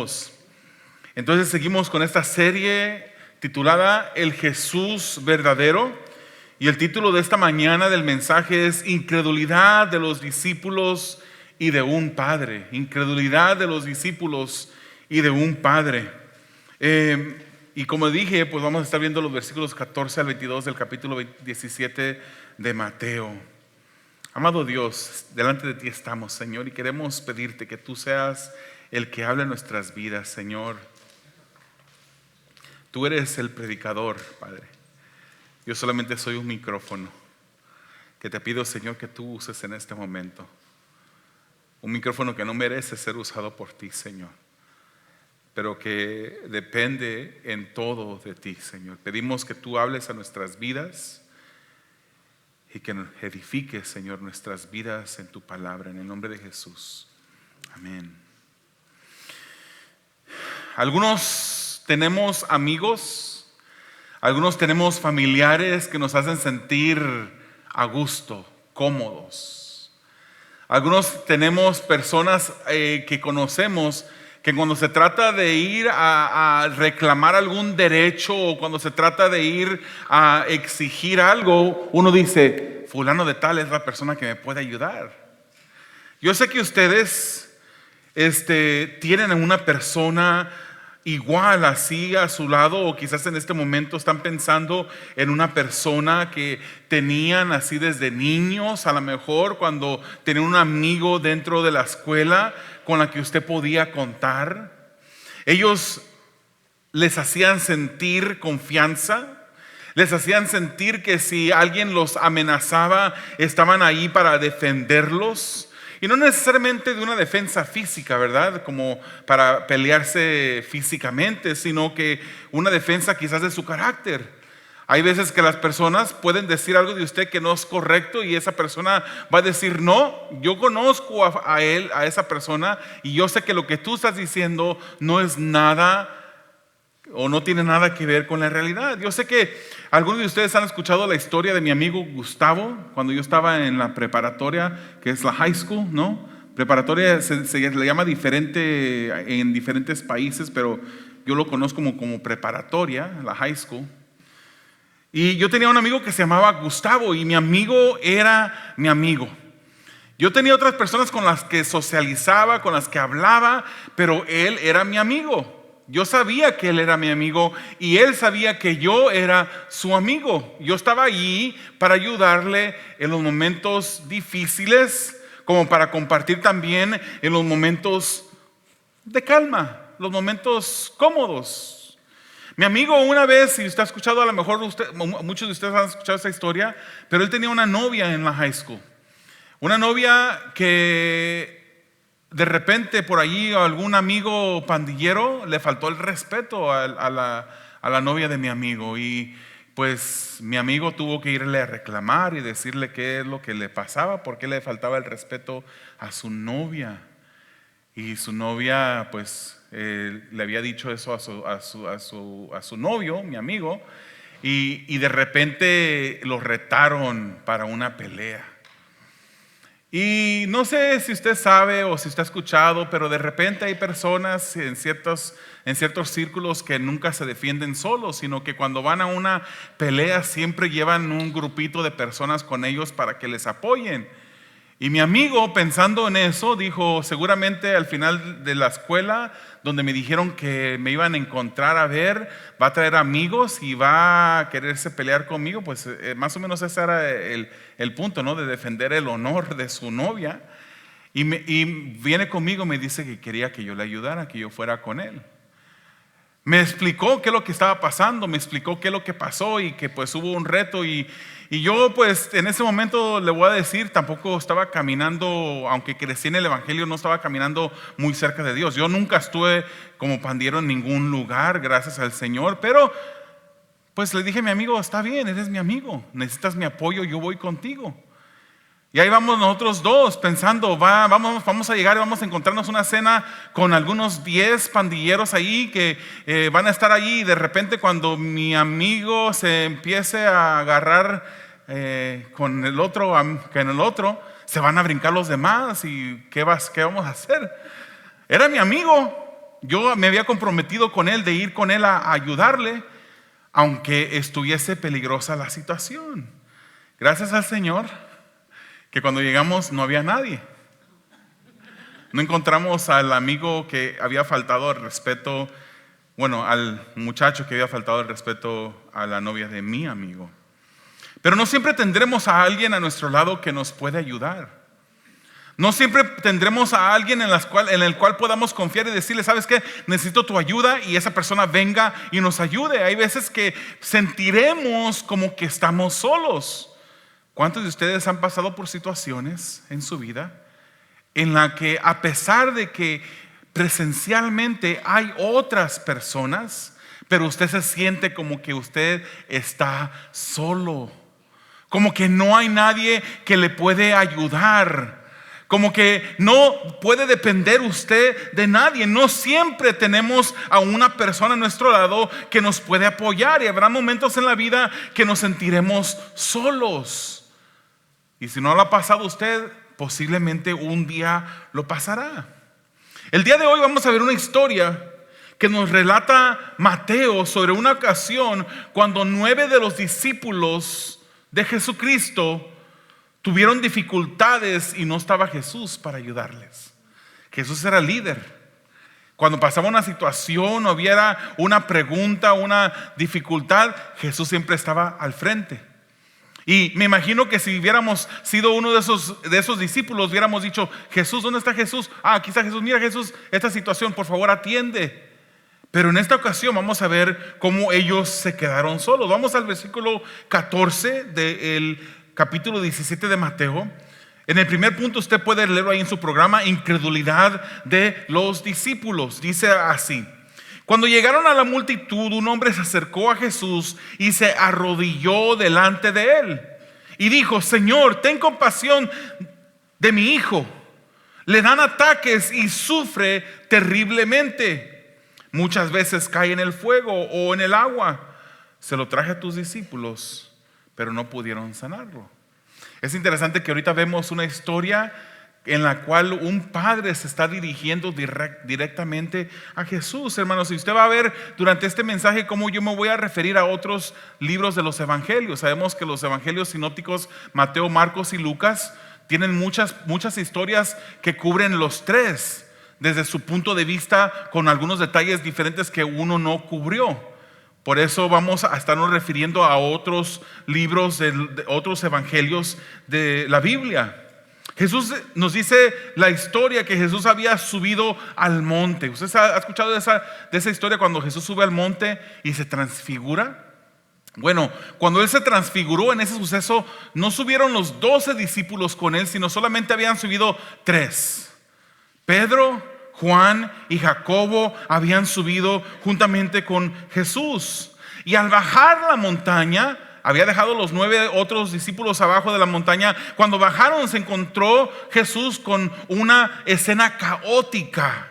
todos. Entonces seguimos con esta serie titulada El Jesús verdadero, y el título de esta mañana del mensaje es Incredulidad de los discípulos y de un padre. Incredulidad de los discípulos y de un padre. Y como dije, pues vamos a estar viendo los versículos 14 al 22 del capítulo 17 de Mateo. Amado Dios, delante de ti estamos, Señor, y queremos pedirte que tú seas el que hable en nuestras vidas, Señor. Tú eres el predicador, Padre. Yo solamente soy un micrófono que te pido, Señor, que tú uses en este momento. Un micrófono que no merece ser usado por ti, Señor, pero que depende en todo de ti, Señor. Pedimos que tú hables a nuestras vidas y que edifiques, Señor, nuestras vidas en tu palabra, en el nombre de Jesús. Amén. Algunos tenemos amigos, algunos tenemos familiares que nos hacen sentir a gusto, cómodos. Algunos tenemos personas que conocemos que cuando se trata de ir a reclamar algún derecho o cuando se trata de ir a exigir algo, uno dice, fulano de tal es la persona que me puede ayudar. Yo sé que ustedes tienen a una persona igual así a su lado, o quizás en este momento están pensando en una persona que tenían así desde niños, a lo mejor cuando tenían un amigo dentro de la escuela con la que usted podía contar. Ellos les hacían sentir confianza, les hacían sentir que si alguien los amenazaba, estaban ahí para defenderlos. Y no necesariamente de una defensa física, ¿verdad? Como para pelearse físicamente, sino que una defensa quizás de su carácter. Hay veces que las personas pueden decir algo de usted que no es correcto y esa persona va a decir, no, yo conozco a él, a esa persona, y yo sé que lo que tú estás diciendo no es nada o no tiene nada que ver con la realidad. Yo sé que algunos de ustedes han escuchado la historia de mi amigo Gustavo cuando yo estaba en la preparatoria, que es la high school, ¿no? Preparatoria se le llama diferente en diferentes países, pero yo lo conozco como preparatoria, la high school. Y yo tenía un amigo que se llamaba Gustavo y mi amigo era mi amigo. Yo tenía otras personas con las que socializaba, con las que hablaba, pero él era mi amigo. Yo sabía que él era mi amigo y él sabía que yo era su amigo. Yo estaba allí para ayudarle en los momentos difíciles, como para compartir también en los momentos de calma, los momentos cómodos. Mi amigo una vez, si usted ha escuchado, a lo mejor muchos de ustedes han escuchado esa historia, pero él tenía una novia en la high school. Una novia que de repente por allí a algún amigo pandillero le faltó el respeto a la novia de mi amigo, y pues mi amigo tuvo que irle a reclamar y decirle qué es lo que le pasaba, por qué le faltaba el respeto a su novia. Y su novia pues le había dicho eso a su novio, mi amigo, y de repente lo retaron para una pelea. Y no sé si usted sabe o si usted ha escuchado, pero de repente hay personas en ciertos círculos que nunca se defienden solos, sino que cuando van a una pelea siempre llevan un grupito de personas con ellos para que les apoyen. Y mi amigo, pensando en eso, dijo, seguramente al final de la escuela, donde me dijeron que me iban a encontrar a ver, va a traer amigos y va a quererse pelear conmigo. Pues más o menos ese era el punto, ¿no? De defender el honor de su novia. Y viene conmigo, me dice que quería que yo le ayudara, que yo fuera con él. Me explicó qué es lo que estaba pasando, me explicó qué es lo que pasó y que pues hubo un reto y yo pues en ese momento le voy a decir, tampoco estaba caminando, aunque crecí en el evangelio, no estaba caminando muy cerca de Dios. Yo nunca estuve como pandillero en ningún lugar, gracias al Señor, pero pues le dije a mi amigo, está bien, eres mi amigo, necesitas mi apoyo, yo voy contigo. Y ahí vamos nosotros dos pensando, vamos a llegar y vamos a encontrarnos una cena con algunos 10 pandilleros ahí que van a estar allí, y de repente cuando mi amigo se empiece a agarrar con el otro, se van a brincar los demás y ¿qué vamos a hacer? Era mi amigo. yo me había comprometido con él de ir con él a ayudarle, aunque estuviese peligrosa la situación. Gracias al Señor que cuando llegamos no había nadie. No encontramos al amigo que había faltado al respeto, al muchacho que había faltado el respeto a la novia de mi amigo. Pero no siempre tendremos a alguien a nuestro lado que nos puede ayudar. No siempre tendremos a alguien en el cual podamos confiar y decirle, ¿sabes qué? Necesito tu ayuda, y esa persona venga y nos ayude. Hay veces que sentiremos como que estamos solos. ¿Cuántos de ustedes han pasado por situaciones en su vida en la que, a pesar de que presencialmente hay otras personas, pero usted se siente como que usted está solo, como que no hay nadie que le puede ayudar, como que no puede depender usted de nadie? No siempre tenemos a una persona a nuestro lado que nos puede apoyar, y habrá momentos en la vida que nos sentiremos solos. Y si no lo ha pasado usted, posiblemente un día lo pasará. El día de hoy vamos a ver una historia que nos relata Mateo sobre una ocasión cuando 9 de los discípulos de Jesucristo tuvieron dificultades y no estaba Jesús para ayudarles. Jesús era el líder. Cuando pasaba una situación o hubiera una pregunta, una dificultad, Jesús siempre estaba al frente. Y me imagino que si hubiéramos sido uno de esos discípulos, hubiéramos dicho, Jesús, ¿dónde está Jesús? Aquí está Jesús. Mira, Jesús, esta situación, por favor, atiende. Pero en esta ocasión vamos a ver cómo ellos se quedaron solos. Vamos al versículo 14 del capítulo 17 de Mateo. En el primer punto, usted puede leerlo ahí en su programa, incredulidad de los discípulos. Dice así: cuando llegaron a la multitud, un hombre se acercó a Jesús y se arrodilló delante de él y dijo, Señor, ten compasión de mi hijo. Le dan ataques y sufre terriblemente. Muchas veces cae en el fuego o en el agua. Se lo traje a tus discípulos, pero no pudieron sanarlo. Es interesante que ahorita vemos una historia en la cual un padre se está dirigiendo directamente a Jesús. Hermanos, si usted va a ver durante este mensaje cómo yo me voy a referir a otros libros de los evangelios. Sabemos que los evangelios sinópticos, Mateo, Marcos y Lucas, tienen muchas historias que cubren los tres desde su punto de vista, con algunos detalles diferentes que uno no cubrió. Por eso vamos a estarnos refiriendo a otros libros de otros evangelios de la Biblia. Jesús nos dice la historia que Jesús había subido al monte. ¿Usted ha escuchado de esa historia cuando Jesús sube al monte y se transfigura? Bueno, cuando Él se transfiguró en ese suceso, no subieron los 12 discípulos con Él, sino solamente habían subido 3. Pedro, Juan y Jacobo habían subido juntamente con Jesús. Y al bajar la montaña, había dejado los 9 otros discípulos abajo de la montaña. Cuando bajaron, se encontró Jesús con una escena caótica.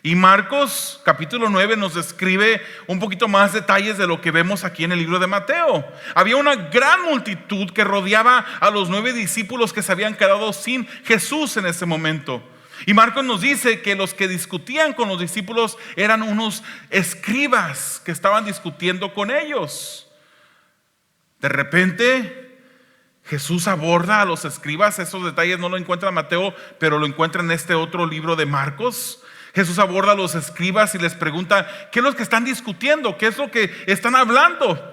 Y Marcos capítulo 9 nos describe un poquito más detalles de lo que vemos aquí en el libro de Mateo. Había una gran multitud que rodeaba a los 9 discípulos que se habían quedado sin Jesús en ese momento. Y Marcos nos dice que los que discutían con los discípulos eran unos escribas que estaban discutiendo con ellos. De repente Jesús aborda a los escribas. Esos detalles no lo encuentra Mateo, pero lo encuentra en este otro libro de Marcos. Jesús aborda a los escribas y les pregunta, ¿qué es lo que están discutiendo? ¿Qué es lo que están hablando?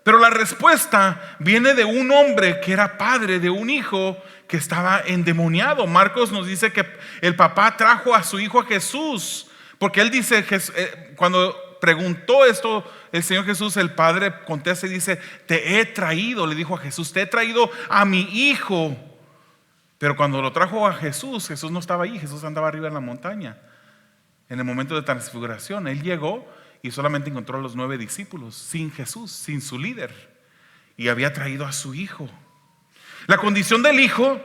Pero la respuesta viene de un hombre que era padre de un hijo que estaba endemoniado. Marcos nos dice que el papá trajo a su hijo a Jesús, porque él dice, cuando preguntó esto el Señor Jesús, el padre contesta y dice, te he traído, le dijo a Jesús, te he traído a mi hijo. Pero cuando lo trajo a Jesús, Jesús no estaba ahí, Jesús andaba arriba en la montaña. En el momento de transfiguración, Él llegó y solamente encontró a los 9 discípulos, sin Jesús, sin su líder. Y había traído a su hijo. La condición del hijo,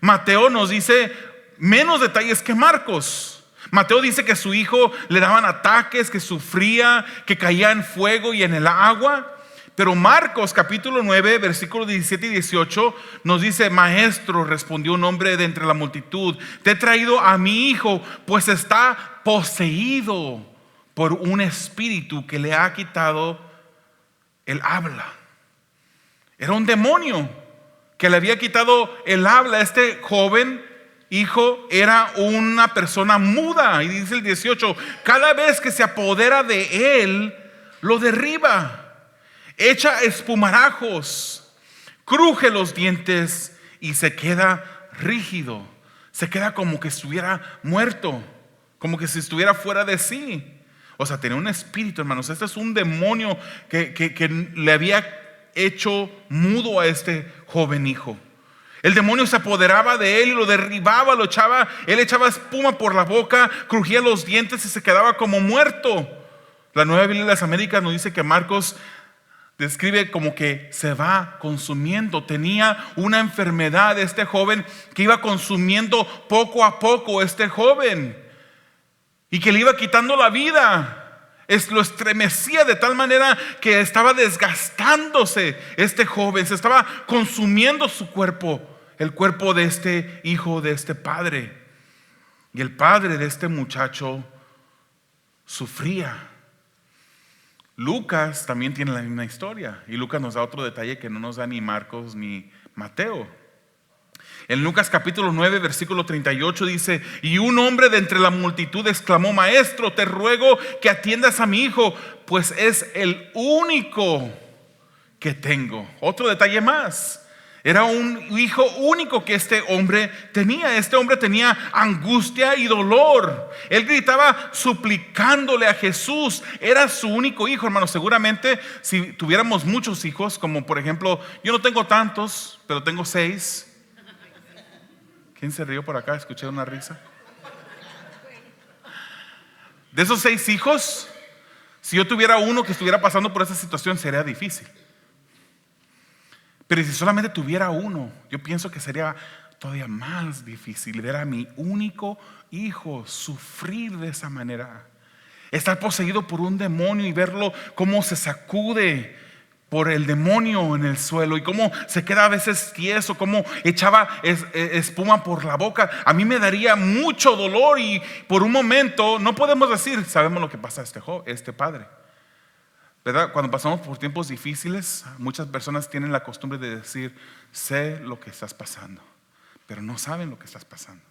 Mateo nos dice menos detalles que Marcos. Mateo dice que su hijo le daban ataques, que sufría, que caía en fuego y en el agua. Pero Marcos capítulo 9, versículos 17 y 18 nos dice: Maestro, respondió un hombre de entre la multitud, te he traído a mi hijo, pues está poseído por un espíritu que le ha quitado el habla. Era un demonio que le había quitado el habla. Este joven hijo era una persona muda. Y dice el 18: cada vez que se apodera de él, lo derriba, echa espumarajos, cruje los dientes y se queda rígido. Se queda como que estuviera muerto, como que si estuviera fuera de sí. O sea, tenía un espíritu, hermanos. Este es un demonio que le había hecho mudo a este joven hijo. El demonio se apoderaba de él y lo derribaba, él echaba espuma por la boca, crujía los dientes y se quedaba como muerto. La Nueva Biblia de las Américas nos dice que Marcos describe como que se va consumiendo. Tenía una enfermedad este joven que iba consumiendo poco a poco este joven y que le iba quitando la vida. Lo estremecía de tal manera que estaba desgastándose este joven, se estaba consumiendo su cuerpo, el cuerpo de este hijo de este padre. Y el padre de este muchacho sufría. Lucas también tiene la misma historia, y Lucas nos da otro detalle que no nos da ni Marcos ni Mateo. En Lucas capítulo 9 versículo 38 dice: y un hombre de entre la multitud exclamó: Maestro, te ruego que atiendas a mi hijo, pues es el único que tengo. Otro detalle más: era un hijo único que este hombre tenía. Este hombre tenía angustia y dolor. Él gritaba suplicándole a Jesús. Era su único hijo, hermano. Seguramente si tuviéramos muchos hijos, como por ejemplo, yo no tengo tantos, pero tengo 6. ¿Quién se rió por acá? Escuché una risa. De esos 6 hijos, si yo tuviera uno que estuviera pasando por esa situación, sería difícil. Pero si solamente tuviera uno, yo pienso que sería todavía más difícil ver a mi único hijo sufrir de esa manera. Estar poseído por un demonio y verlo cómo se sacude por el demonio en el suelo y cómo se queda a veces tieso, cómo echaba espuma por la boca. A mí me daría mucho dolor y por un momento no podemos decir, sabemos lo que pasa a este padre, ¿verdad? Cuando pasamos por tiempos difíciles, muchas personas tienen la costumbre de decir: sé lo que estás pasando, pero no saben lo que estás pasando.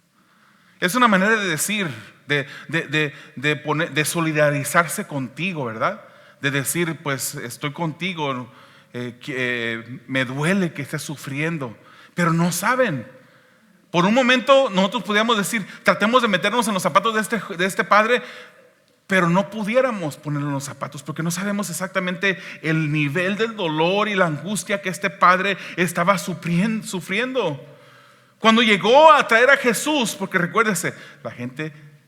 Es una manera de decir, de solidarizarse contigo, ¿verdad? De decir, pues estoy contigo, me duele que estés sufriendo, pero no saben. Por un momento nosotros podíamos decir, tratemos de meternos en los zapatos de este padre, pero no pudiéramos ponerlo en los zapatos porque no sabemos exactamente el nivel del dolor y la angustia que este padre estaba sufriendo. Cuando llegó a traer a Jesús, porque recuérdese,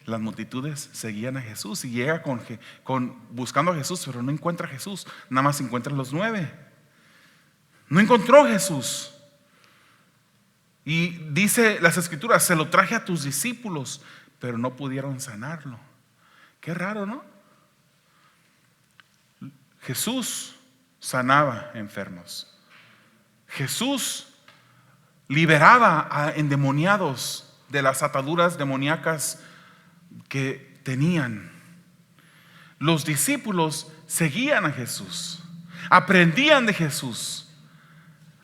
las multitudes seguían a Jesús y llega buscando a Jesús, pero no encuentra a Jesús, nada más encuentra a los 9. No encontró a Jesús. Y dice las escrituras: se lo traje a tus discípulos, pero no pudieron sanarlo. Qué raro, ¿no? Jesús sanaba enfermos. Jesús liberaba a endemoniados de las ataduras demoníacas que tenían. Los discípulos seguían a Jesús, aprendían de Jesús,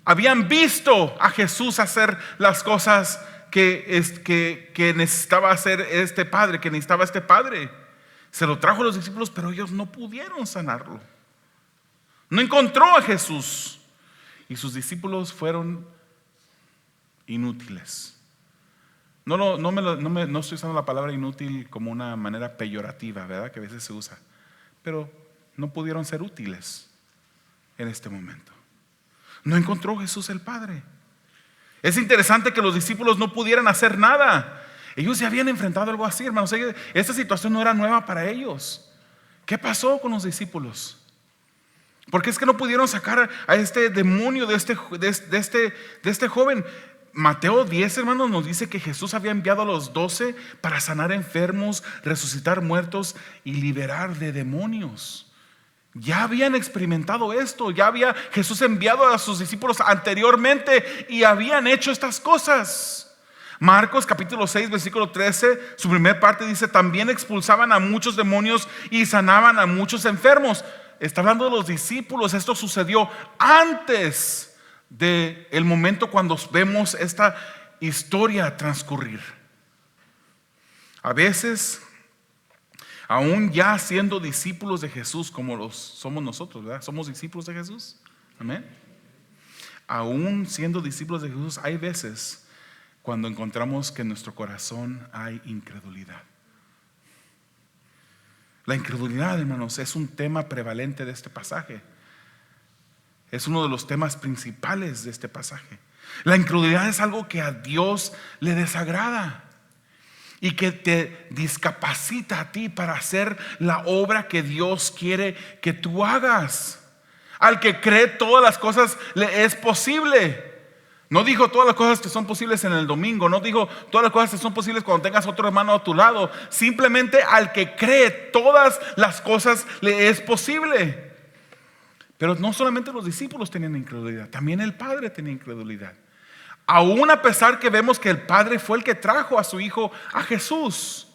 habían visto a Jesús hacer las cosas que necesitaba hacer este padre, que necesitaba este padre. Se lo trajo a los discípulos, pero ellos no pudieron sanarlo. No encontró a Jesús y sus discípulos fueron inútiles. No estoy usando la palabra inútil como una manera peyorativa, ¿verdad? Que a veces se usa. Pero no pudieron ser útiles en este momento. No encontró Jesús el Padre. Es interesante que los discípulos no pudieran hacer nada. Ellos ya habían enfrentado algo así, hermanos. Esta situación no era nueva para ellos. ¿Qué pasó con los discípulos? ¿Por qué es que no pudieron sacar a este demonio de este joven? Mateo 10, hermanos, nos dice que Jesús había enviado a los 12 para sanar enfermos, resucitar muertos y liberar de demonios. Ya habían experimentado esto, ya había Jesús enviado a sus discípulos anteriormente y habían hecho estas cosas. Marcos capítulo 6 versículo 13, su primer parte dice: también expulsaban a muchos demonios y sanaban a muchos enfermos. Está hablando de los discípulos. Esto sucedió antes del momento cuando vemos esta historia transcurrir. A veces, aún ya siendo discípulos de Jesús, como los somos nosotros, ¿verdad? Somos discípulos de Jesús. Amén. Aún siendo discípulos de Jesús, hay veces cuando encontramos que en nuestro corazón hay incredulidad. La incredulidad, hermanos, es un tema prevalente de este pasaje. Es uno de los temas principales de este pasaje. La incredulidad es algo que a Dios le desagrada y que te discapacita a ti para hacer la obra que Dios quiere que tú hagas. Al que cree, todas las cosas le es posible. No dijo todas las cosas que son posibles en el domingo. No dijo todas las cosas que son posibles cuando tengas otro hermano a tu lado. Simplemente al que cree, todas las cosas le es posible. Pero no solamente los discípulos tenían incredulidad, también el Padre tenía incredulidad. Aún a pesar que vemos que el Padre fue el que trajo a su Hijo a Jesús.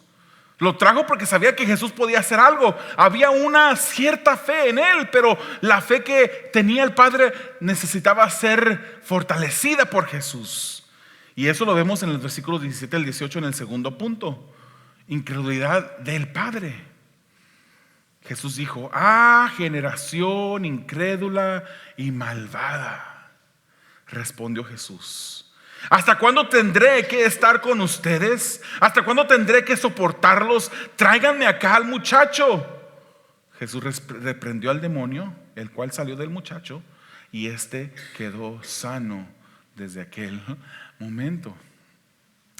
Lo trajo porque sabía que Jesús podía hacer algo. Había una cierta fe en Él, pero la fe que tenía el Padre necesitaba ser fortalecida por Jesús. Y eso lo vemos en el versículo 17 al 18 en el segundo punto. Incredulidad del Padre. Jesús dijo: generación incrédula y malvada. Respondió Jesús: ¿hasta cuándo tendré que estar con ustedes? ¿Hasta cuándo tendré que soportarlos? Tráiganme acá al muchacho. Jesús reprendió al demonio, el cual salió del muchacho, y éste quedó sano desde aquel momento.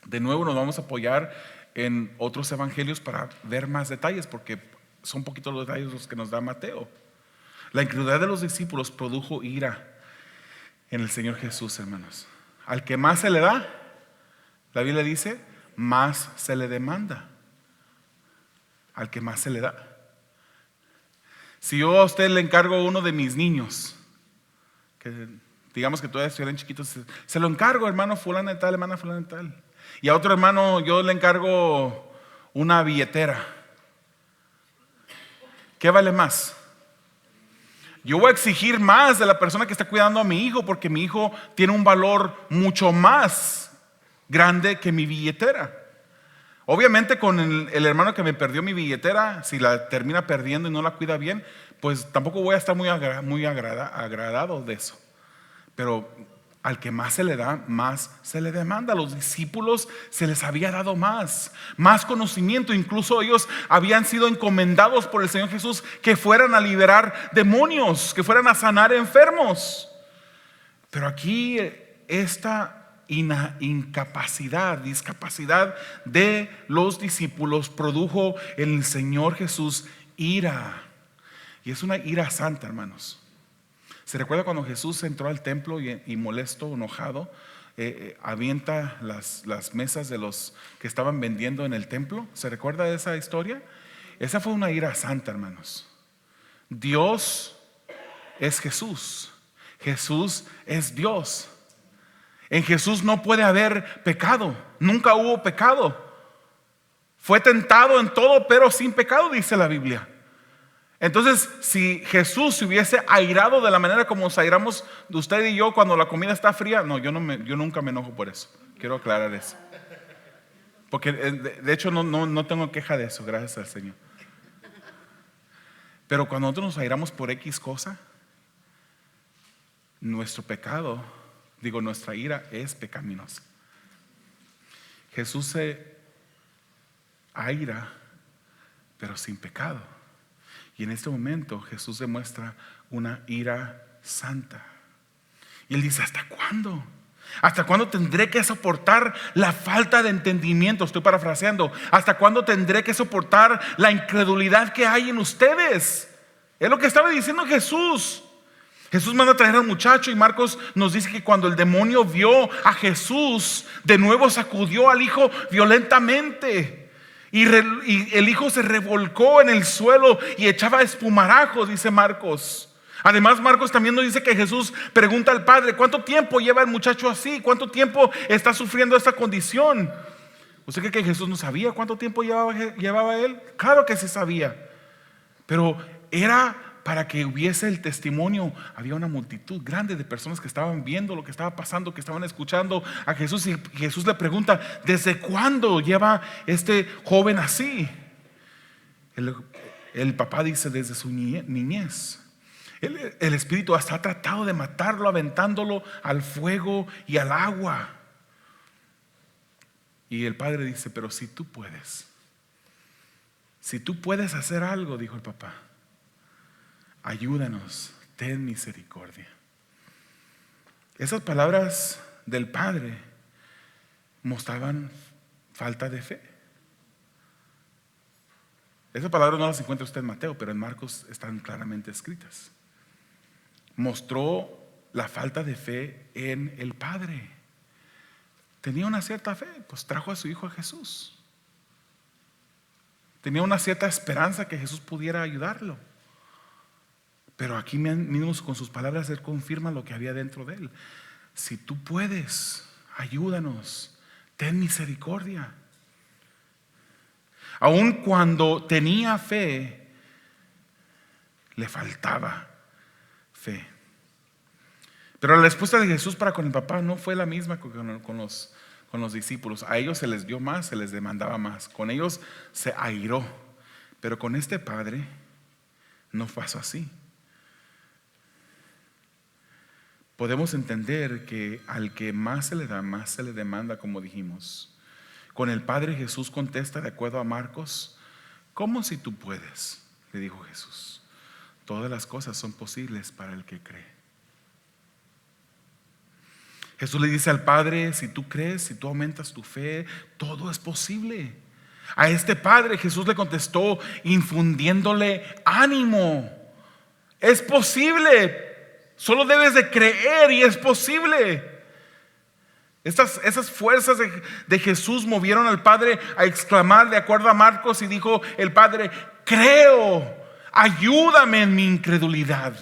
De nuevo nos vamos a apoyar en otros evangelios para ver más detalles, porque son poquitos los detalles los que nos da Mateo. La incredulidad de los discípulos produjo ira en el Señor Jesús, hermanos. Al que más se le da, la Biblia dice, más se le demanda. Al que más se le da. Si yo a usted le encargo uno de mis niños, que digamos que todavía estuvieran chiquitos, se lo encargo, hermano fulano de tal, hermana fulano de tal. Y a otro hermano yo le encargo una billetera. ¿Qué vale más? Yo voy a exigir más de la persona que está cuidando a mi hijo, porque mi hijo tiene un valor mucho más grande que mi billetera. Obviamente con el hermano que me perdió mi billetera, si la termina perdiendo y no la cuida bien, pues tampoco voy a estar muy agradado de eso. Pero al que más se le da, más se le demanda. A los discípulos se les había dado más conocimiento. Incluso ellos habían sido encomendados por el Señor Jesús que fueran a liberar demonios, que fueran a sanar enfermos. Pero aquí esta discapacidad de los discípulos produjo en el Señor Jesús ira. Y es una ira santa, hermanos. ¿Se recuerda cuando Jesús entró al templo y molesto, enojado, avienta las mesas de los que estaban vendiendo en el templo? ¿Se recuerda de esa historia? Esa fue una ira santa, hermanos. Dios es Jesús. Jesús es Dios. En Jesús no puede haber pecado. Nunca hubo pecado. Fue tentado en todo, pero sin pecado, dice la Biblia. Entonces, si Jesús se hubiese airado de la manera como nos airamos de usted y yo cuando la comida está fría, no, yo nunca me enojo por eso. Quiero aclarar eso. Porque de hecho no tengo queja de eso, gracias al Señor. Pero cuando nosotros nos airamos por X cosa, nuestra ira es pecaminosa. Jesús se aira, pero sin pecado. Y en este momento Jesús demuestra una ira santa. Y Él dice: ¿hasta cuándo? ¿Hasta cuándo tendré que soportar la falta de entendimiento? Estoy parafraseando. ¿Hasta cuándo tendré que soportar la incredulidad que hay en ustedes? Es lo que estaba diciendo Jesús. Jesús manda a traer al muchacho, y Marcos nos dice que cuando el demonio vio a Jesús, de nuevo sacudió al hijo violentamente. y el hijo se revolcó en el suelo y echaba espumarajos, dice Marcos. Además, Marcos también nos dice que Jesús pregunta al padre: ¿cuánto tiempo lleva el muchacho así? ¿Cuánto tiempo está sufriendo esta condición? ¿Usted cree que Jesús no sabía cuánto tiempo llevaba él? Claro que sí sabía, pero era para que hubiese el testimonio. Había una multitud grande de personas que estaban viendo lo que estaba pasando, que estaban escuchando a Jesús, y Jesús le pregunta: ¿desde cuándo lleva este joven así? El papá dice: desde su niñez. El espíritu hasta ha tratado de matarlo, aventándolo al fuego y al agua. Y el padre dice: pero si tú puedes hacer algo, dijo el papá, ayúdanos, ten misericordia. Esas palabras del padre mostraban falta de fe. Esas palabras no las encuentra usted en Mateo, pero en Marcos están claramente escritas. Mostró la falta de fe en el padre. Tenía una cierta fe, pues trajo a su hijo a Jesús. Tenía una cierta esperanza que Jesús pudiera ayudarlo. Pero aquí mismo con sus palabras él confirma lo que había dentro de él. Si tú puedes, ayúdanos, ten misericordia. Aun cuando tenía fe, le faltaba fe. Pero la respuesta de Jesús para con el papá no fue la misma con los discípulos. A ellos se les dio más, se les demandaba más. Con ellos se airó. Pero con este padre no pasó así. Podemos entender que al que más se le da, más se le demanda, como dijimos. Con el padre Jesús contesta de acuerdo a Marcos: ¿cómo si tú puedes? Le dijo Jesús: todas las cosas son posibles para el que cree. Jesús le dice al padre: si tú crees, si tú aumentas tu fe, todo es posible. A este padre Jesús le contestó infundiéndole ánimo. Es posible. Solo debes de creer y es posible. Esas fuerzas de Jesús movieron al padre a exclamar de acuerdo a Marcos, y dijo el padre: creo, ayúdame en mi incredulidad.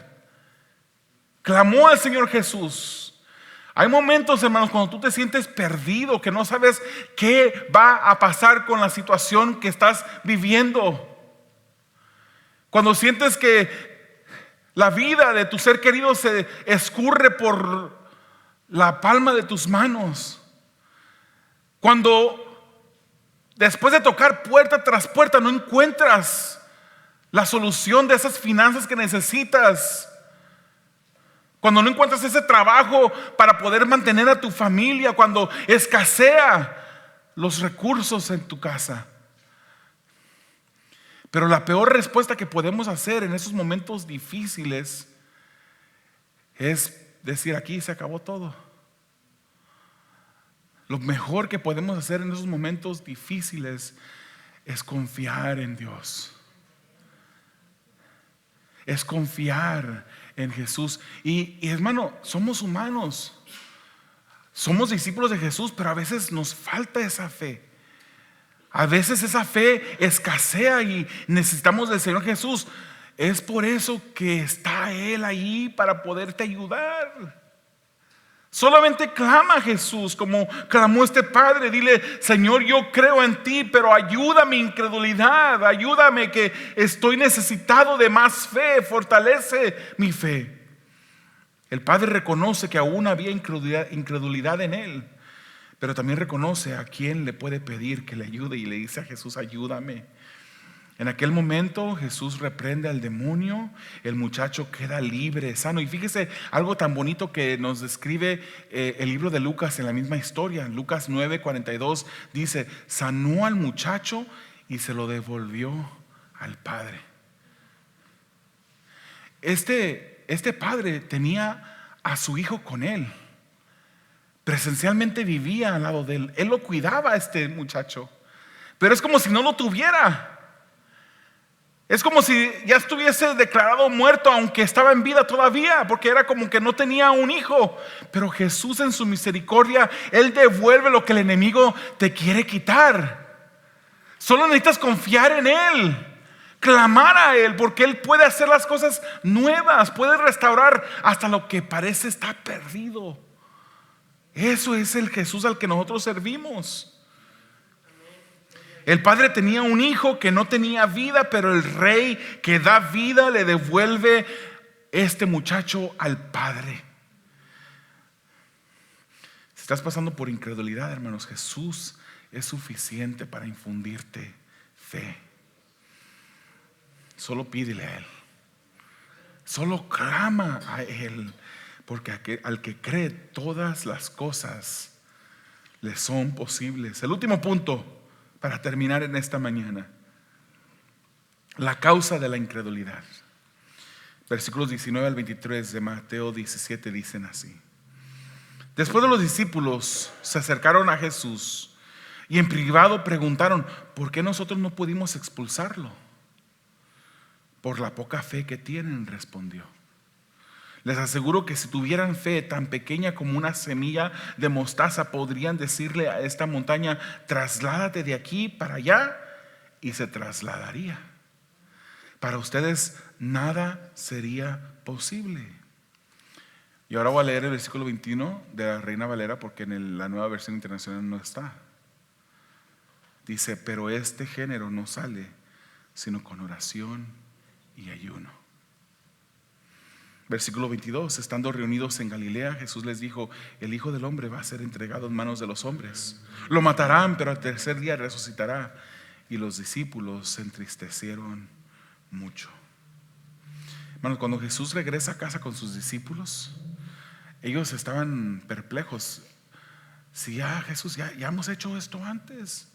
Clamó al Señor Jesús. Hay momentos, hermanos, cuando tú te sientes perdido, que no sabes qué va a pasar con la situación que estás viviendo. Cuando sientes que la vida de tu ser querido se escurre por la palma de tus manos. Cuando después de tocar puerta tras puerta no encuentras la solución de esas finanzas que necesitas. Cuando no encuentras ese trabajo para poder mantener a tu familia. Cuando escasea los recursos en tu casa. Pero la peor respuesta que podemos hacer en esos momentos difíciles es decir: aquí se acabó todo. Lo mejor que podemos hacer en esos momentos difíciles es confiar en Dios. Es confiar en Jesús. Y hermano, somos humanos. Somos discípulos de Jesús, pero a veces nos falta esa fe. A veces esa fe escasea y necesitamos del Señor Jesús. Es por eso que está Él ahí para poderte ayudar. Solamente clama a Jesús como clamó este padre. Dile: Señor, yo creo en ti, pero ayuda mi incredulidad. Ayúdame, que estoy necesitado de más fe. Fortalece mi fe. El padre reconoce que aún había incredulidad en él, pero también reconoce a quién le puede pedir que le ayude, y le dice a Jesús: ayúdame. En aquel momento Jesús reprende al demonio. El muchacho queda libre, sano. Y fíjese algo tan bonito que nos describe el libro de Lucas en la misma historia. Lucas 9:42 dice: sanó al muchacho y se lo devolvió al padre. Este padre tenía a su hijo con él. Presencialmente vivía al lado de él. Él lo cuidaba a este muchacho, pero es como si no lo tuviera. Es como si ya estuviese declarado muerto, aunque estaba en vida todavía, porque era como que no tenía un hijo. Pero Jesús, en su misericordia, Él devuelve lo que el enemigo te quiere quitar. Solo necesitas confiar en Él, clamar a Él, porque Él puede hacer las cosas nuevas, puede restaurar hasta lo que parece estar perdido. Eso es el Jesús al que nosotros servimos. El padre tenía un hijo que no tenía vida, pero el rey que da vida le devuelve este muchacho al padre. Si estás pasando por incredulidad, hermanos, Jesús es suficiente para infundirte fe. Solo pídele a Él, solo clama a Él, porque al que cree todas las cosas le son posibles. El último punto para terminar en esta mañana: la causa de la incredulidad. Versículos 19 al 23 de Mateo 17 dicen así: después de los discípulos se acercaron a Jesús y en privado preguntaron: ¿por qué nosotros no pudimos expulsarlo? Por la poca fe que tienen, respondió. Les aseguro que si tuvieran fe tan pequeña como una semilla de mostaza, podrían decirle a esta montaña: trasládate de aquí para allá, y se trasladaría. Para ustedes nada sería posible. Y ahora voy a leer el versículo 21 de la Reina Valera, porque en la Nueva Versión Internacional no está. Dice: pero este género no sale sino con oración y ayuno. Versículo 22: estando reunidos en Galilea, Jesús les dijo: el Hijo del Hombre va a ser entregado en manos de los hombres. Lo matarán, pero al tercer día resucitará. Y los discípulos se entristecieron mucho. Hermanos, cuando Jesús regresa a casa con sus discípulos, ellos estaban perplejos. Si ya Jesús, ya hemos hecho esto antes.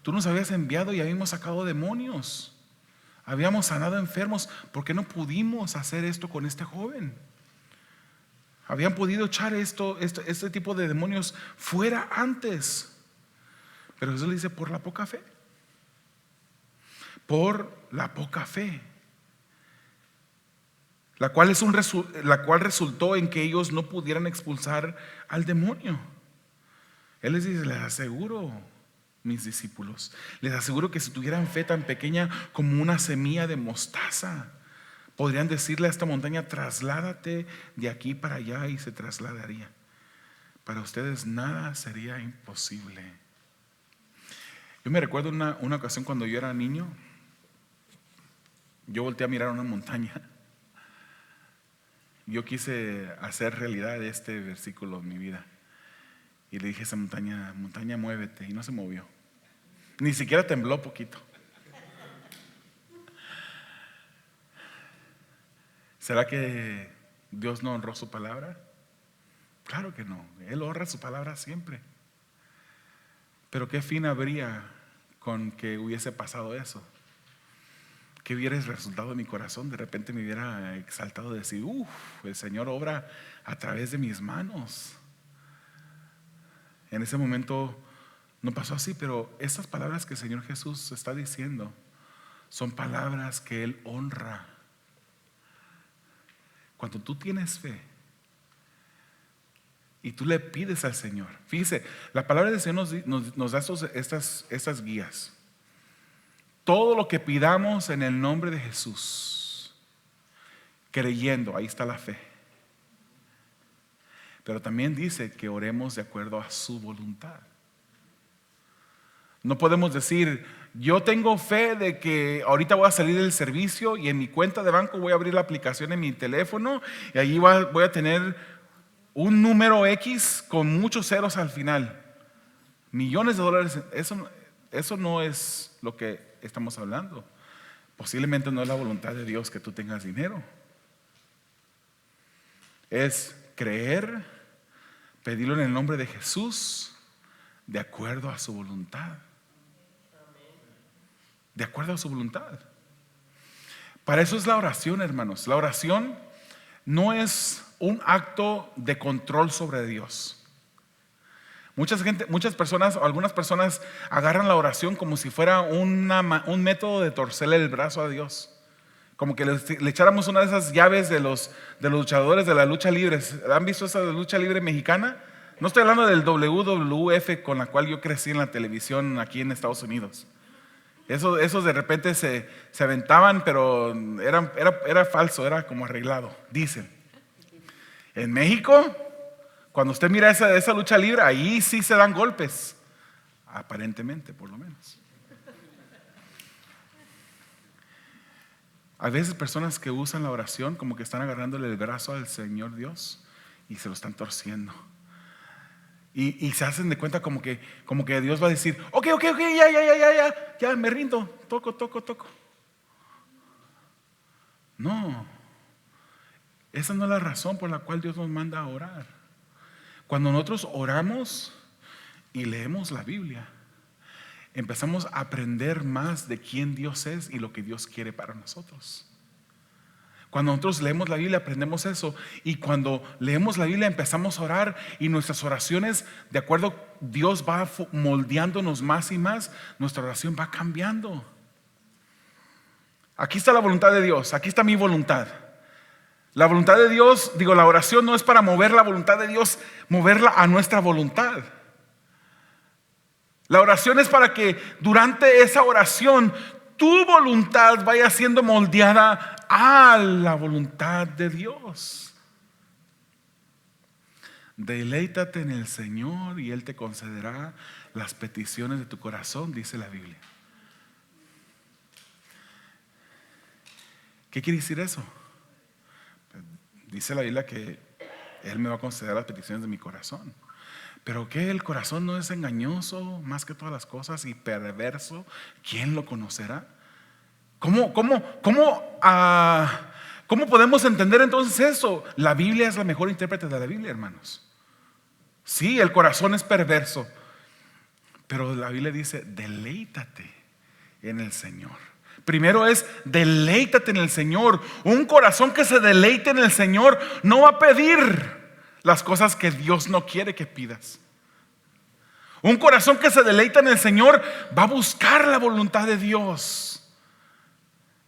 Tú nos habías enviado y habíamos sacado demonios, habíamos sanado enfermos. ¿Por qué no pudimos hacer esto con este joven? Habían podido echar este tipo de demonios fuera antes. Pero Jesús le dice: por la poca fe. Por la poca fe, la cual resultó en que ellos no pudieran expulsar al demonio. Él les dice: les aseguro, mis discípulos, les aseguro que si tuvieran fe tan pequeña como una semilla de mostaza, podrían decirle a esta montaña: trasládate de aquí para allá, y se trasladaría. Para ustedes nada sería imposible. Yo me recuerdo una ocasión cuando yo era niño. Yo volteé a mirar una montaña. Yo quise hacer realidad este versículo en mi vida. Y le dije a esa montaña: montaña, muévete. Y no se movió. Ni siquiera tembló poquito. ¿Será que Dios no honró su palabra? Claro que no. Él honra su palabra siempre. Pero qué fin habría con que hubiese pasado eso. ¿Qué hubiera resultado en mi corazón? De repente me hubiera exaltado de decir: el Señor obra a través de mis manos. En ese momento no pasó así, pero esas palabras que el Señor Jesús está diciendo son palabras que Él honra. Cuando tú tienes fe y tú le pides al Señor, fíjese, la palabra del Señor nos da estas guías. Todo lo que pidamos en el nombre de Jesús, creyendo, ahí está la fe. Pero también dice que oremos de acuerdo a su voluntad. No podemos decir: yo tengo fe de que ahorita voy a salir del servicio y en mi cuenta de banco voy a abrir la aplicación en mi teléfono y allí voy a tener un número X con muchos ceros al final, millones de dólares. Eso no es lo que estamos hablando. Posiblemente no es la voluntad de Dios que tú tengas dinero. Es creer, pedirlo en el nombre de Jesús, de acuerdo a su voluntad. De acuerdo a su voluntad. Para eso es la oración, hermanos. La oración no es un acto de control sobre Dios. Muchas personas, o algunas personas, agarran la oración como si fuera un método de torcerle el brazo a Dios. Como que le echáramos una de esas llaves de los luchadores de la lucha libre. ¿Han visto esa lucha libre mexicana? No estoy hablando del WWF con la cual yo crecí en la televisión aquí en Estados Unidos. Esos de repente se aventaban, pero era falso, era como arreglado, dicen. En México, cuando usted mira esa lucha libre, ahí sí se dan golpes, aparentemente por lo menos. Hay veces personas que usan la oración como que están agarrándole el brazo al Señor Dios y se lo están torciendo. Y se hacen de cuenta como que Dios va a decir, ok, ya, me rindo, toco. No, esa no es la razón por la cual Dios nos manda a orar. Cuando nosotros oramos y leemos la Biblia, empezamos a aprender más de quién Dios es y lo que Dios quiere para nosotros. Cuando nosotros leemos la Biblia aprendemos eso, y cuando leemos la Biblia empezamos a orar, y nuestras oraciones, de acuerdo, Dios va moldeándonos más y más, nuestra oración va cambiando. Aquí está la voluntad de Dios, aquí está mi voluntad. La voluntad de Dios, la oración no es para mover la voluntad de Dios, moverla a nuestra voluntad. La oración es para que durante esa oración tu voluntad vaya siendo moldeada a la voluntad de Dios. Deleítate en el Señor y Él te concederá las peticiones de tu corazón, dice la Biblia. ¿Qué quiere decir eso? Dice la Biblia que Él me va a conceder las peticiones de mi corazón. Pero que el corazón no es engañoso más que todas las cosas y perverso, ¿quién lo conocerá? ¿Cómo podemos entender entonces eso? La Biblia es la mejor intérprete de la Biblia, hermanos. Sí, el corazón es perverso, pero la Biblia dice, deleítate en el Señor. Primero es, deleítate en el Señor. Un corazón que se deleite en el Señor no va a pedir las cosas que Dios no quiere que pidas. Un corazón que se deleita en el Señor va a buscar la voluntad de Dios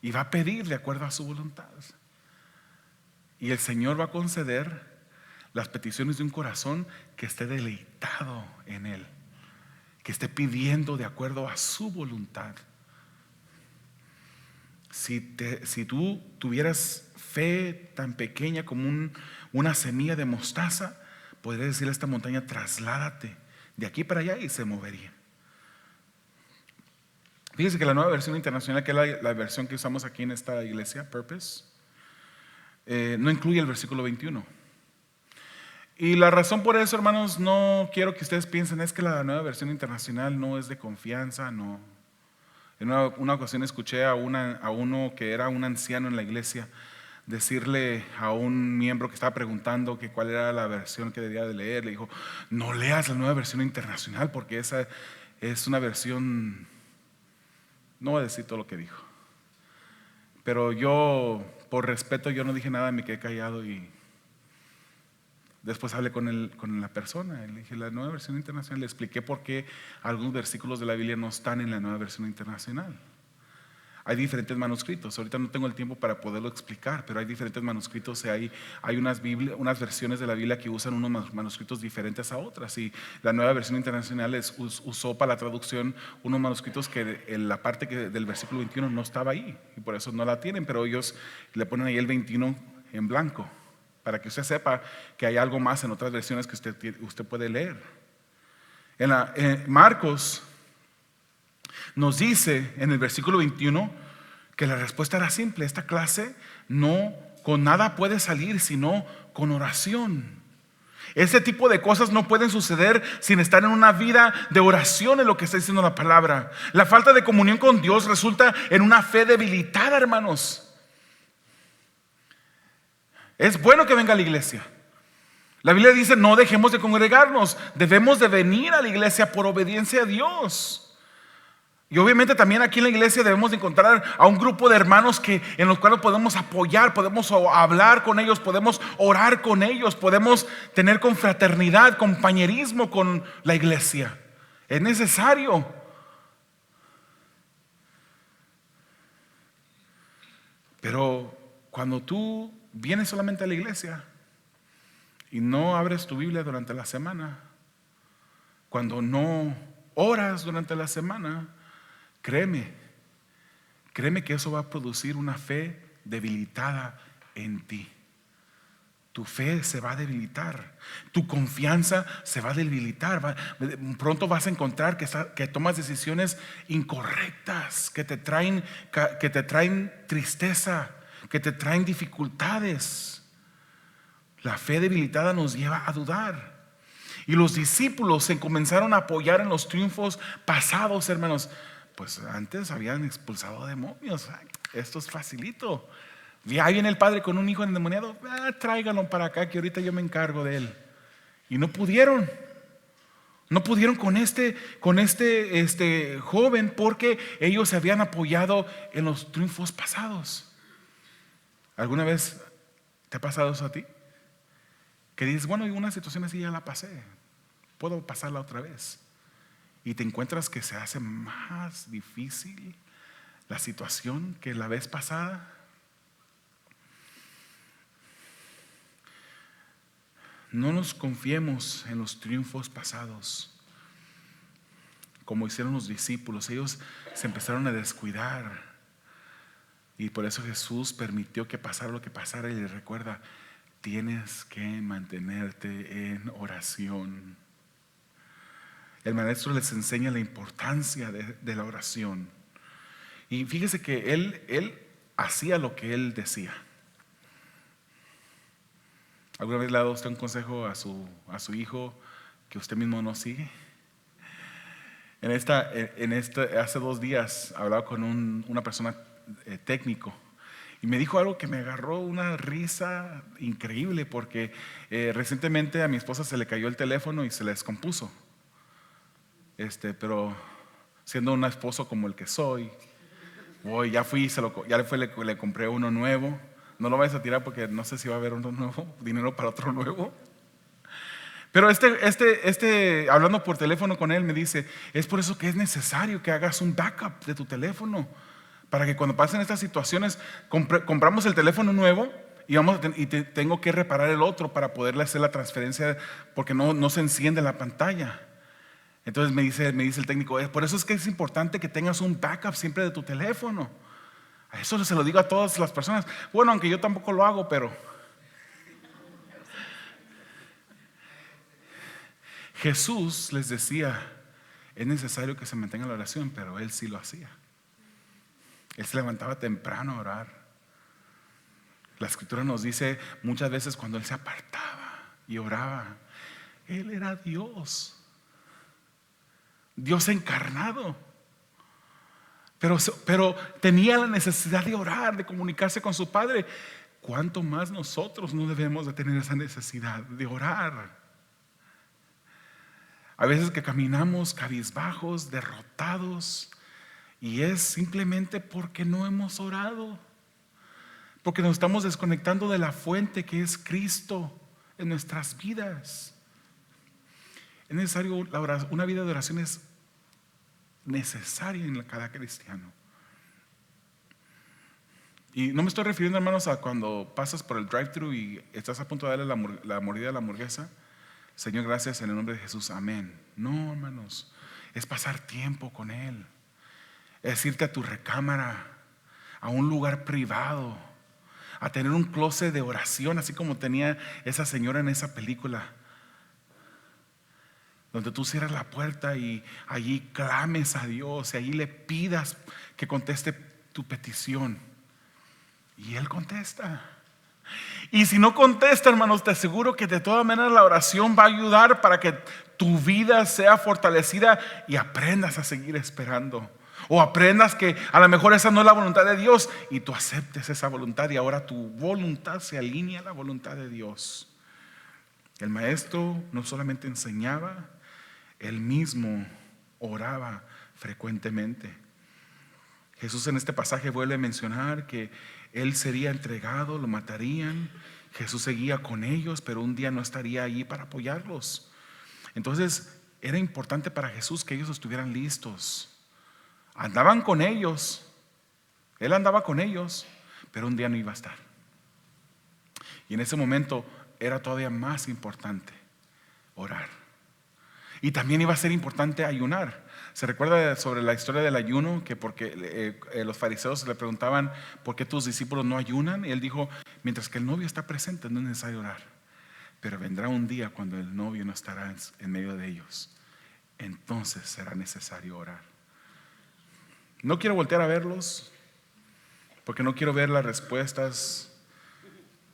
y va a pedir de acuerdo a su voluntad. Y el Señor va a conceder las peticiones de un corazón que esté deleitado en Él, que esté pidiendo de acuerdo a su voluntad. Si tú tuvieras fe tan pequeña como una semilla de mostaza, podrías decirle a esta montaña, trasládate de aquí para allá, y se movería. Fíjese que la Nueva Versión Internacional, que es la versión que usamos aquí en esta iglesia, Purpose, no incluye el versículo 21. Y la razón por eso, hermanos, no quiero que ustedes piensen es que la Nueva Versión Internacional no es de confianza, no. En una ocasión escuché a uno que era un anciano en la iglesia decirle a un miembro que estaba preguntando que cuál era la versión que debía de leer. Le dijo, no leas la Nueva Versión Internacional porque esa es una versión, no voy a decir todo lo que dijo, pero yo por respeto yo no dije nada, me quedé callado, y después hablé con la persona y le dije, la Nueva Versión Internacional, le expliqué por qué algunos versículos de la Biblia no están en la Nueva Versión Internacional. Hay diferentes manuscritos, ahorita no tengo el tiempo para poderlo explicar, pero hay diferentes manuscritos, y hay unas versiones de la Biblia que usan unos manuscritos diferentes a otras, y la Nueva Versión Internacional usó para la traducción unos manuscritos que en la parte del versículo 21 no estaba ahí, y por eso no la tienen, pero ellos le ponen ahí el 21 en blanco, para que usted sepa que hay algo más en otras versiones que usted puede leer. En Marcos nos dice en el versículo 21 que la respuesta era simple: esta clase no con nada puede salir sino con oración. Ese tipo de cosas no pueden suceder sin estar en una vida de oración, en lo que está diciendo la palabra. La falta de comunión con Dios resulta en una fe debilitada, hermanos. Es bueno que venga a la iglesia. La Biblia dice, no dejemos de congregarnos, debemos de venir a la iglesia por obediencia a Dios. Y obviamente también aquí en la iglesia debemos de encontrar a un grupo de hermanos en los cuales podemos apoyar, podemos hablar con ellos, podemos orar con ellos, podemos tener confraternidad, compañerismo con la iglesia. Es necesario. Pero cuando tú vienes solamente a la iglesia y no abres tu Biblia durante la semana, cuando no oras durante la semana, créeme créeme que eso va a producir una fe debilitada en ti. Tu fe se va a debilitar, tu confianza se va a debilitar. Pronto vas a encontrar que tomas decisiones incorrectas, que te traen tristeza, que te traen dificultades. La fe debilitada nos lleva a dudar. Y los discípulos se comenzaron a apoyar en los triunfos pasados, hermanos. Pues antes habían expulsado demonios. Esto es facilito. Y ahí viene el padre con un hijo endemoniado. Tráigalo para acá que ahorita yo me encargo de él. Y no pudieron. No pudieron con este joven porque ellos se habían apoyado en los triunfos pasados. ¿Alguna vez te ha pasado eso a ti? Que dices, bueno, una situación así ya la pasé, puedo pasarla otra vez. Y te encuentras que se hace más difícil la situación que la vez pasada. No nos confiemos en los triunfos pasados, como hicieron los discípulos. Ellos se empezaron a descuidar, y por eso Jesús permitió que pasara lo que pasara. Y les recuerda, tienes que mantenerte en oración. El maestro les enseña la importancia de la oración. Y fíjese que él hacía lo que él decía. ¿Alguna vez le ha dado usted un consejo a su hijo que usted mismo no sigue? Hace 2 días hablaba con una persona técnico, y me dijo algo que me agarró una risa increíble, porque recientemente a mi esposa se le cayó el teléfono y se le descompuso. Pero siendo un esposo como el que soy, le compré uno nuevo. No lo vayas a tirar porque no sé si va a haber uno nuevo, dinero para otro nuevo. Pero hablando por teléfono con él, me dice, es por eso que es necesario que hagas un backup de tu teléfono, para que cuando pasen estas situaciones, compramos el teléfono nuevo y tengo que reparar el otro para poderle hacer la transferencia, porque no se enciende la pantalla. Entonces me dice el técnico, por eso es que es importante que tengas un backup siempre de tu teléfono. A eso se lo digo a todas las personas. Bueno, aunque yo tampoco lo hago, pero Jesús les decía, es necesario que se mantenga la oración, pero él sí lo hacía. Él se levantaba temprano a orar. La escritura nos dice muchas veces cuando él se apartaba y oraba, él era Dios encarnado. Pero tenía la necesidad de orar, de comunicarse con su Padre. ¿Cuánto más nosotros no debemos de tener esa necesidad de orar? A veces que caminamos cabizbajos, derrotados, y es simplemente porque no hemos orado, porque nos estamos desconectando de la fuente que es Cristo en nuestras vidas. Es necesario una vida de oración, es necesaria en cada cristiano. Y no me estoy refiriendo, hermanos, a cuando pasas por el drive-thru y estás a punto de darle la mordida a la hamburguesa. Señor, gracias en el nombre de Jesús, amén. No, hermanos, es pasar tiempo con Él, es irte a tu recámara, a un lugar privado, a tener un closet de oración, así como tenía esa señora en esa película, donde tú cierras la puerta y allí clames a Dios, y allí le pidas que conteste tu petición, y Él contesta. Y si no contesta, hermanos, te aseguro que de todas maneras la oración va a ayudar para que tu vida sea fortalecida y aprendas a seguir esperando, o aprendas que a lo mejor esa no es la voluntad de Dios y tú aceptes esa voluntad, y ahora tu voluntad se alinea a la voluntad de Dios. El maestro no solamente enseñaba, él mismo oraba frecuentemente. Jesús en este pasaje vuelve a mencionar que él sería entregado, lo matarían. Jesús seguía con ellos, pero un día no estaría allí para apoyarlos. Entonces era importante para Jesús que ellos estuvieran listos. Andaban con ellos, él andaba con ellos, pero un día no iba a estar. Y en ese momento era todavía más importante orar. Y también iba a ser importante ayunar. ¿Se recuerda sobre la historia del ayuno? Que porque los fariseos le preguntaban, ¿por qué tus discípulos no ayunan? Y él dijo, mientras que el novio está presente no es necesario orar, pero vendrá un día cuando el novio no estará en medio de ellos, entonces será necesario orar. No quiero voltear a verlos, porque no quiero ver las respuestas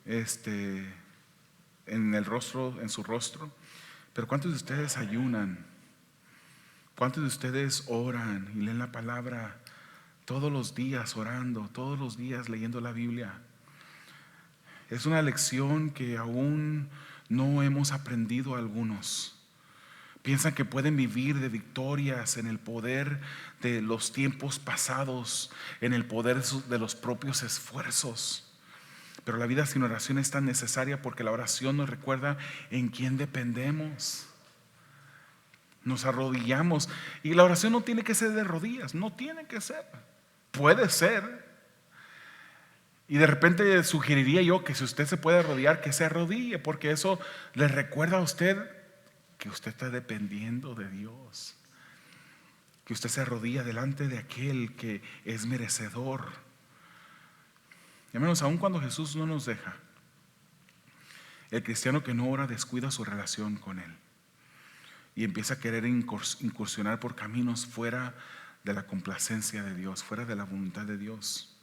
en el rostro, en su rostro. Pero ¿cuántos de ustedes ayunan? ¿Cuántos de ustedes oran y leen la palabra todos los días, orando, todos los días leyendo la Biblia? Es una lección que aún no hemos aprendido algunos. Piensan que pueden vivir de victorias en el poder de los tiempos pasados, en el poder de los propios esfuerzos. Pero la vida sin oración es tan necesaria porque la oración nos recuerda en quién dependemos. Nos arrodillamos y la oración no tiene que ser de rodillas, no tiene que ser. Puede ser. Y de repente sugeriría yo que si usted se puede arrodillar, que se arrodille, porque eso le recuerda a usted que usted está dependiendo de Dios, que usted se arrodilla delante de aquel que es merecedor. Hermanos, aun cuando Jesús no nos deja, el cristiano que no ora descuida su relación con Él y empieza a querer incursionar por caminos fuera de la complacencia de Dios, fuera de la voluntad de Dios.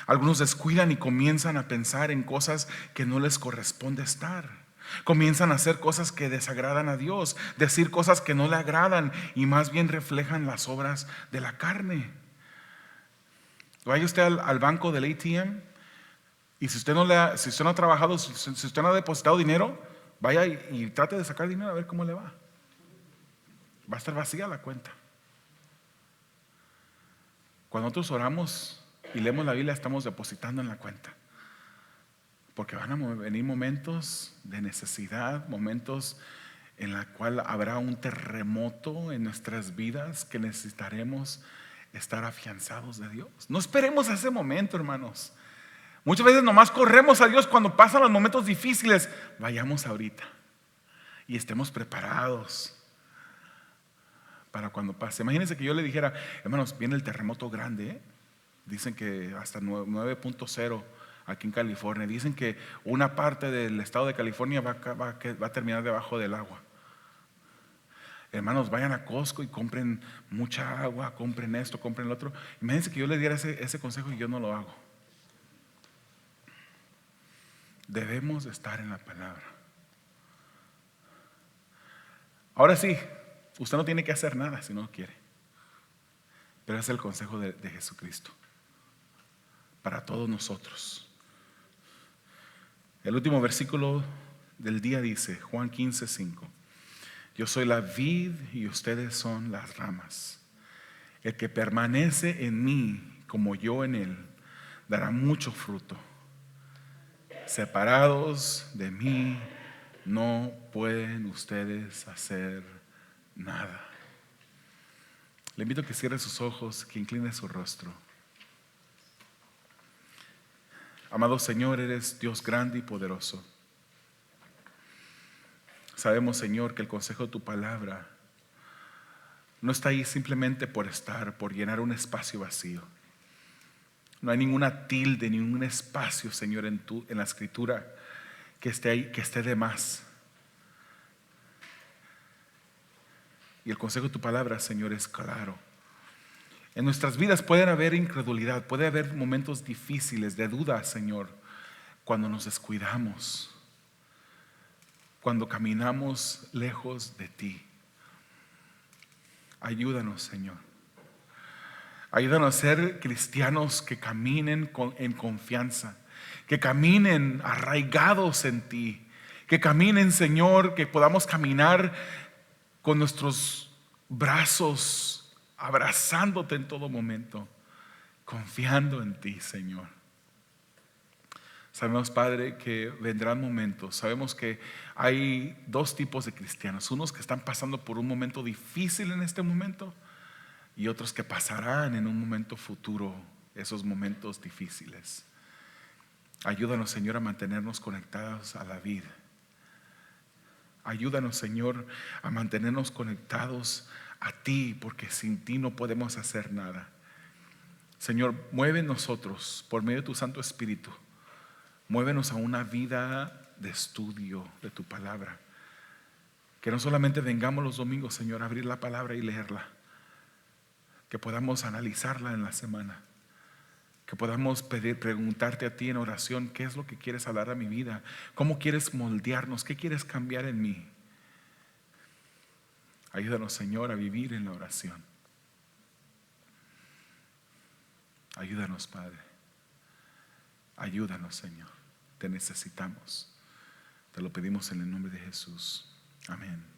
Algunos descuidan y comienzan a pensar en cosas que no les corresponde estar. Comienzan a hacer cosas que desagradan a Dios, decir cosas que no le agradan y más bien reflejan las obras de la carne. Vaya usted al banco del ATM y si usted no ha trabajado, si usted no ha depositado dinero, vaya y trate de sacar dinero a ver cómo le va. Va a estar vacía la cuenta. Cuando nosotros oramos y leemos la Biblia, estamos depositando en la cuenta. Porque van a venir momentos de necesidad, momentos en los cuales habrá un terremoto en nuestras vidas que necesitaremos estar afianzados de Dios. No esperemos a ese momento, hermanos. Muchas veces nomás corremos a Dios cuando pasan los momentos difíciles. Vayamos ahorita y estemos preparados para cuando pase. Imagínense que yo le dijera, hermanos, viene el terremoto grande, ¿eh? Dicen que hasta 9.0 aquí en California. Dicen que una parte del estado de California va a terminar debajo del agua. Hermanos, vayan a Costco y compren mucha agua, compren esto, compren lo otro. Imagínense que yo les diera ese consejo y yo no lo hago. Debemos estar en la palabra. Ahora sí, usted no tiene que hacer nada si no quiere, pero es el consejo de Jesucristo para todos nosotros. El último versículo del día dice, Juan 15:5: yo soy la vid y ustedes son las ramas. El que permanece en mí como yo en él dará mucho fruto. Separados de mí no pueden ustedes hacer nada. Le invito a que cierre sus ojos, que incline su rostro. Amado Señor, eres Dios grande y poderoso. Sabemos, Señor, que el consejo de tu palabra no está ahí simplemente por estar, por llenar un espacio vacío. No hay ninguna tilde, ningún espacio, Señor, en la escritura que esté ahí, que esté de más. Y el consejo de tu palabra, Señor, es claro. En nuestras vidas puede haber incredulidad, puede haber momentos difíciles de duda, Señor, cuando nos descuidamos, cuando caminamos lejos de ti. Ayúdanos, Señor. Ayúdanos a ser cristianos que caminen en confianza, que caminen arraigados en ti, que caminen, Señor, que podamos caminar con nuestros brazos abrazándote en todo momento, confiando en ti, Señor. Sabemos, Padre, que vendrán momentos. Sabemos que hay dos tipos de cristianos: unos que están pasando por un momento difícil en este momento y otros que pasarán en un momento futuro esos momentos difíciles. Ayúdanos, Señor, a mantenernos conectados a la vida. Ayúdanos, Señor, a mantenernos conectados a ti, porque sin ti no podemos hacer nada. Señor, mueve en nosotros por medio de tu Santo Espíritu. Muévenos a una vida de estudio de tu palabra. Que no solamente vengamos los domingos, Señor, a abrir la palabra y leerla. Que podamos analizarla en la semana. Que podamos preguntarte a ti en oración, ¿qué es lo que quieres hablar a mi vida? ¿Cómo quieres moldearnos? ¿Qué quieres cambiar en mí? Ayúdanos, Señor, a vivir en la oración. Ayúdanos, Padre. Ayúdanos, Señor. Te necesitamos. Te lo pedimos en el nombre de Jesús. Amén.